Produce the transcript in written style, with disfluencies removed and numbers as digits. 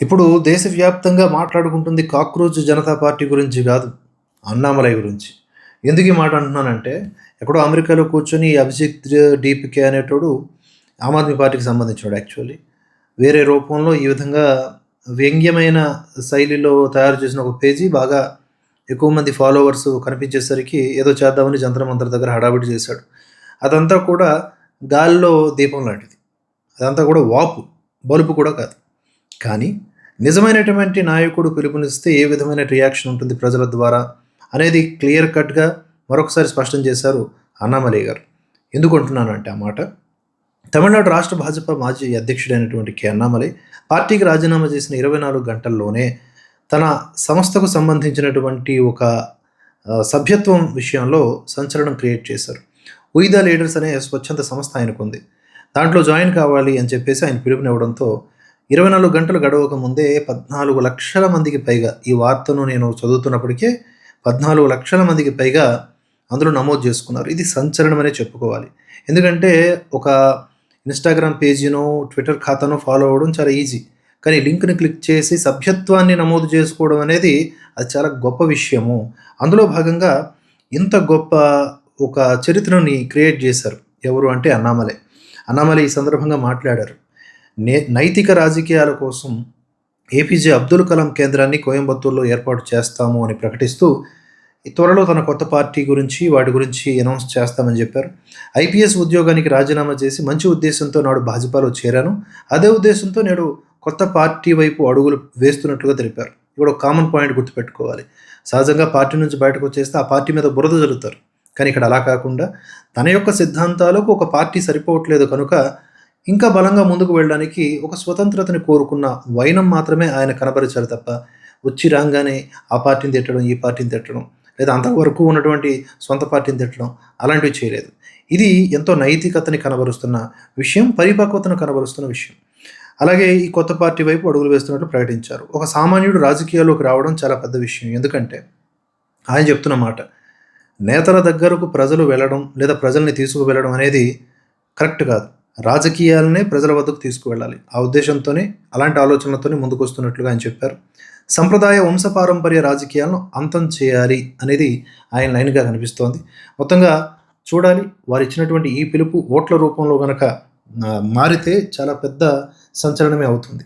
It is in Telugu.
ఇప్పుడు దేశవ్యాప్తంగా మాట్లాడుకుంటుంది కాక్రోచ్ జనతా పార్టీ గురించి గాదు. అన్నామలై గురించి. ఎందుకు ఈ మాట అంటున్నానంటే, ఎక్కడో అమెరికాలో కూర్చొని అభిజిత్ డీపీకే అనేటోడు ఆమ్ ఆద్మీ పార్టీకి సంబంధించినోడు యాక్చువల్లీ. వేరే రూపంలో ఈ విధంగా వ్యంగ్యమైన శైలిలో తయారు చేసిన ఒక పేజీ బాగా ఎక్కువ మంది ఫాలోవర్స్ కనిపించేసరికి ఏదో చేద్దామని జంతర్ మంతర్ దగ్గర హడావిడి చేశాడు. అదంతా కూడా గాలిలో దీపం లాంటిది. అదంతా కూడా వాపు, బలుపు కూడా కాదు. కానీ నిజమైనటువంటి నాయకుడు పిలుపునిస్తే ఏ విధమైన రియాక్షన్ ఉంటుంది ప్రజల ద్వారా అనేది క్లియర్ కట్‌గా మరొకసారి స్పష్టం చేశారు అన్నామలై గారు. ఎందుకు అంటున్నానంటే ఆ మాట, తమిళనాడు రాష్ట్ర భాజపా మాజీ అధ్యక్షుడైనటువంటి అన్నామలై పార్టీకి రాజీనామా చేసిన 24 గంటల్లోనే తన సంస్థకు సంబంధించినటువంటి ఒక సభ్యత్వం విషయంలో సంచలనం క్రియేట్ చేశారు. 'వి ద లీడర్స్' అనే స్వచ్ఛంద సంస్థ ఆయనకుంది. దాంట్లో జాయిన్ కావాలి అని చెప్పేసి ఆయన పిలుపునివ్వడంతో 24 గంటలు గడవక ముందే 14,00,000 మందికి పైగా, ఈ వార్తను నేను చదువుతున్నప్పటికే 14,00,000 మందికి పైగా అందులో నమోదు చేసుకున్నారు. ఇది సంచలనమనే చెప్పుకోవాలి. ఎందుకంటే ఒక ఇన్‌స్టాగ్రామ్ పేజీనో, ట్విట్టర్ ఖాతానో ఫాలో అవ్వడం చాలా ఈజీ. కానీ లింక్‌ని క్లిక్ చేసి సభ్యత్వాన్ని నమోదు చేసుకోవడం అనేది అది చాలా గొప్ప విషయము. అందులో భాగంగా ఇంత గొప్ప ఒక చరిత్రని క్రియేట్ చేశారు. ఎవరు అంటే అన్నామలై. అన్నామలై ఈ సందర్భంగా మాట్లాడారు. నైతిక రాజకీయాల కోసం ఏపీజే అబ్దుల్ కలాం కేంద్రాన్ని కోయంబత్తూర్‌లో ఏర్పాటు చేస్తాము అని ప్రకటిస్తూ, త్వరలో తన కొత్త పార్టీ గురించి, వాటి గురించి అనౌన్స్ చేస్తామని చెప్పారు. ఐపీఎస్ ఉద్యోగానికి రాజీనామా చేసి మంచి ఉద్దేశంతో నాడు భాజపాలో చేరాను. అదే ఉద్దేశంతో నేడు కొత్త పార్టీ వైపు అడుగులు వేస్తున్నట్లుగా తెలిపారు. ఇక్కడ ఒక కామన్ పాయింట్ గుర్తుపెట్టుకోవాలి. సహజంగా పార్టీ నుంచి బయటకు వచ్చేస్తే ఆ పార్టీ మీద బురద జల్లుతారు. కానీ ఇక్కడ అలా కాకుండా తన యొక్క సిద్ధాంతాలకు ఒక పార్టీ సరిపోవట్లేదు కనుక ఇంకా బలంగా ముందుకు వెళ్ళడానికి ఒక స్వతంత్రతని కోరుకున్న వైనం మాత్రమే ఆయన కనబరిచారు తప్ప, వచ్చి రాంగానే ఆ పార్టీని తిట్టడం, ఈ పార్టీని తిట్టడం, లేదా అంతవరకు ఉన్నటువంటి సొంత పార్టీని తిట్టడం అలాంటివి చేయలేదు. ఇది ఎంతో నైతికతని కనబరుస్తున్న విషయం, పరిపక్వతను కనబరుస్తున్న విషయం. అలాగే ఈ కొత్త పార్టీ వైపు అడుగులు వేస్తున్నట్టు ప్రకటించారు. ఒక సామాన్యుడు రాజకీయాల్లోకి రావడం చాలా పెద్ద విషయం. ఎందుకంటే ఆయన చెప్తున్న మాట, నేతల దగ్గరకు ప్రజలు వెళ్ళడం లేదా ప్రజల్ని తీసుకువెళ్ళడం అనేది కరెక్ట్ కాదు. రాజకీయాలనే ప్రజల వద్దకు తీసుకువెళ్ళాలి. ఆ ఉద్దేశంతోనే, అలాంటి ఆలోచనలతోనే ముందుకొస్తున్నట్లుగా ఆయన చెప్పారు. సంప్రదాయ వంశపారంపర్య రాజకీయాలను అంతం చేయాలి అనేది ఆయన లైన్‌గా కనిపిస్తోంది. మొత్తంగా చూడాలి, వారిచ్చినటువంటి ఈ పిలుపు ఓట్ల రూపంలో గనక మారితే చాలా పెద్ద సంచలనమే అవుతుంది.